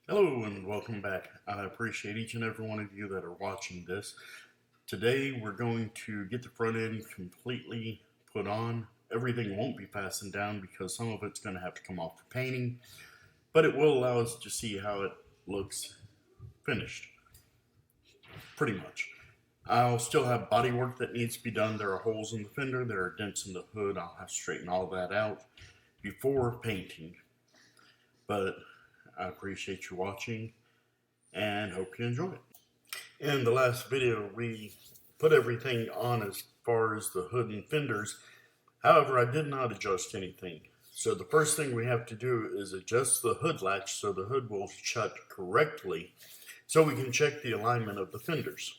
Hello and welcome back. I appreciate each and every one of you that are watching this. Today we're going to get the front end completely put on. Everything won't be fastened down because some of it's going to have to come off for painting, but it will allow us to see how it looks finished, pretty much. I'll still have body work that needs to be done. There are holes in the fender, there are dents in the hood. I'll have to straighten all that out before painting. But I appreciate you watching and hope you enjoy it. In the last video, we put everything on as far as the hood and fenders. However, I did not adjust anything. So the first thing we have to do is adjust the hood latch so the hood will shut correctly so we can check the alignment of the fenders.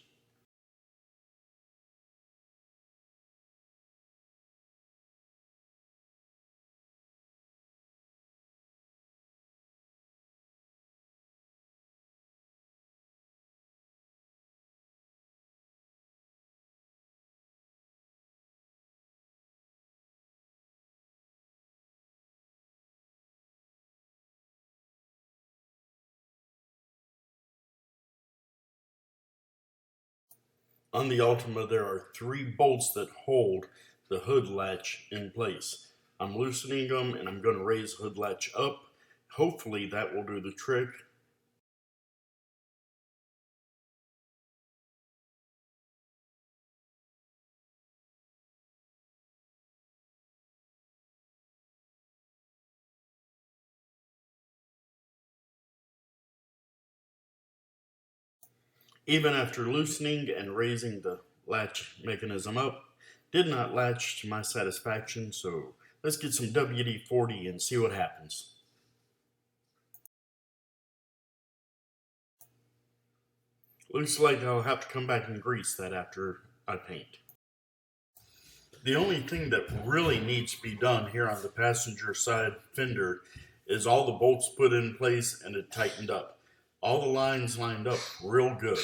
On the Altima, there are 3 bolts that hold the hood latch in place. I'm loosening them and I'm going to raise the hood latch up. Hopefully that will do the trick. Even after loosening and raising the latch mechanism up, did not latch to my satisfaction, so let's get some WD-40 and see what happens. Looks like I'll have to come back and grease that after I paint. The only thing that really needs to be done here on the passenger side fender is all the bolts put in place and it tightened up. All the lines lined up real good.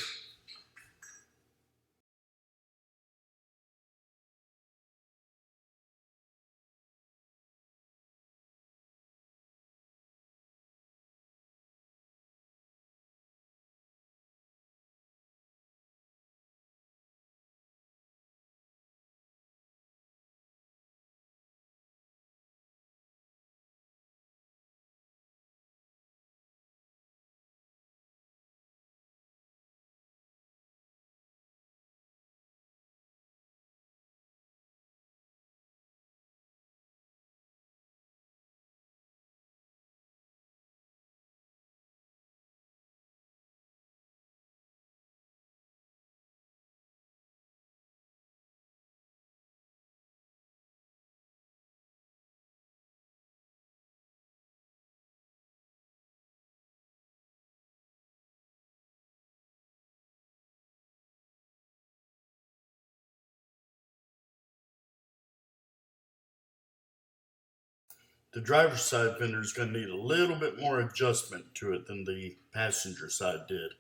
The driver's side fender is going to need a little bit more adjustment to it than the passenger side did.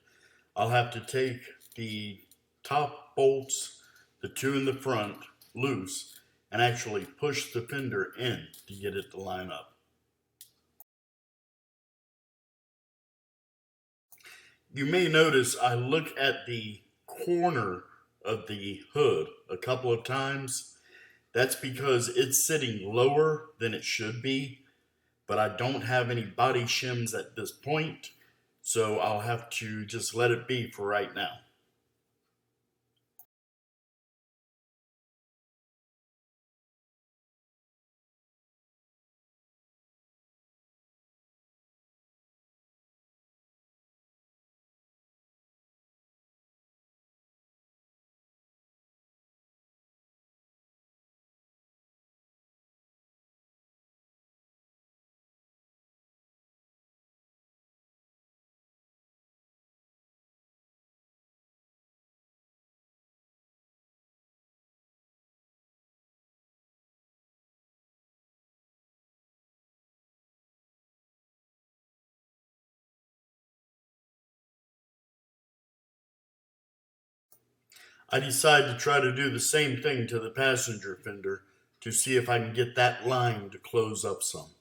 I'll have to take the top bolts, the 2 in the front, loose and actually push the fender in to get it to line up. You may notice I look at the corner of the hood a couple of times. That's because it's sitting lower than it should be, but I don't have any body shims at this point, so I'll have to just let it be for right now. I decide to try to do the same thing to the passenger fender to see if I can get that line to close up some.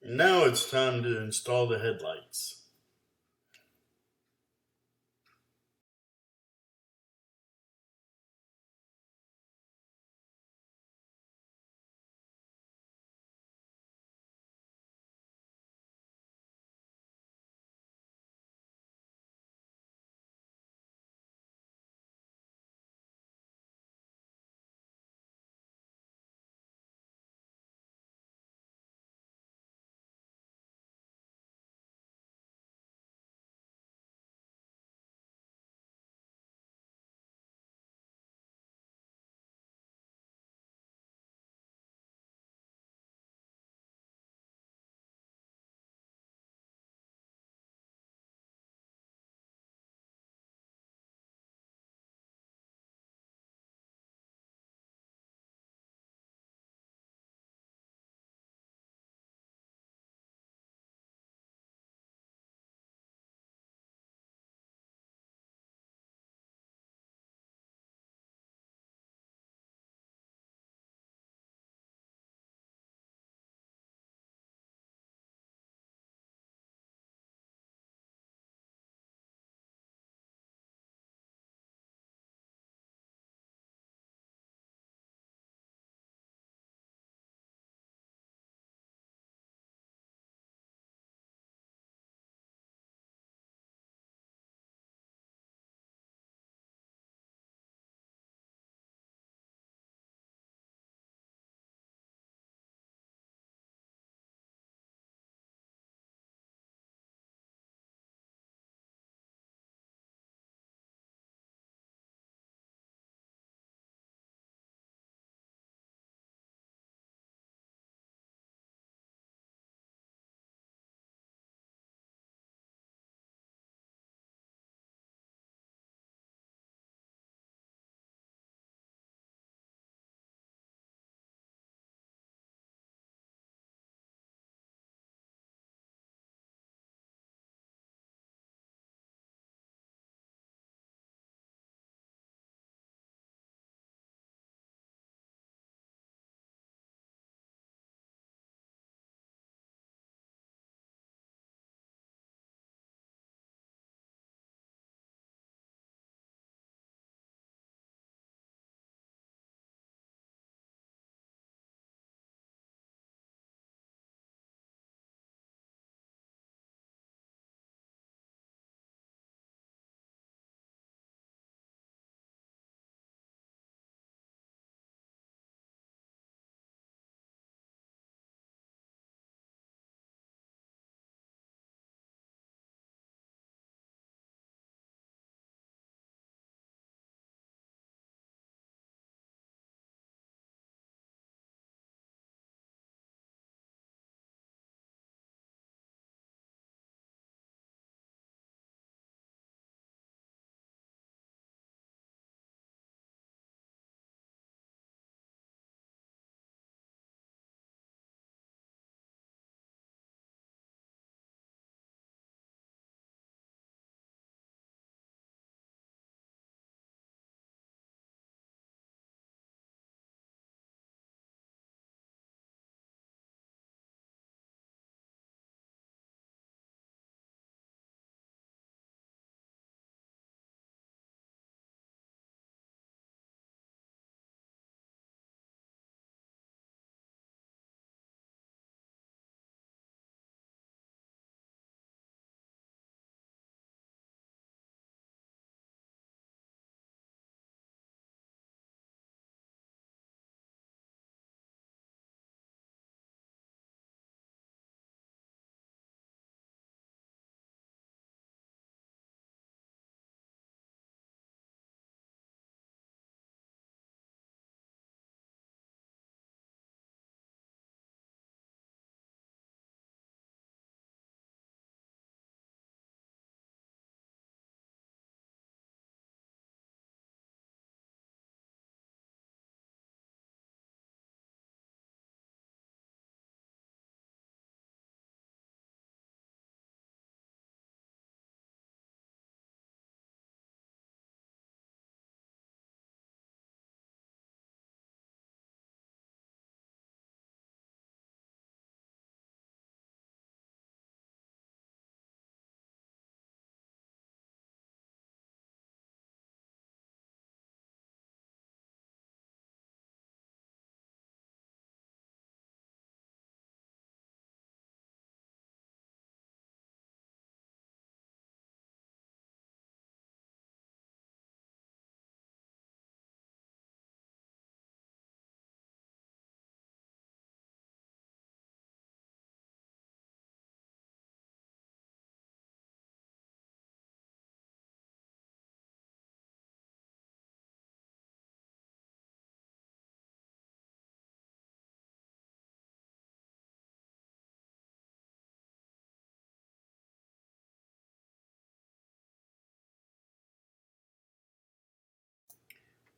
Now it's time to install the headlights.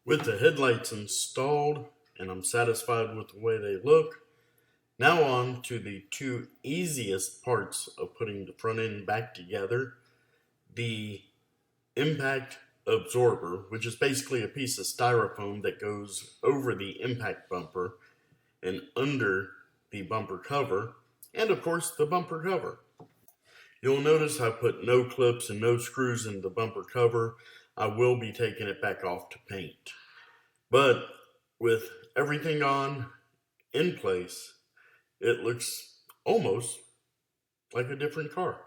With the headlights installed and I'm satisfied with the way they look, now on to the two easiest parts of putting the front end back together. The impact absorber, which is basically a piece of styrofoam that goes over the impact bumper and under the bumper cover, and of course the bumper cover. You'll notice I put no clips and no screws in the bumper cover. I will be taking it back off to paint. But with everything on in place, it looks almost like a different car.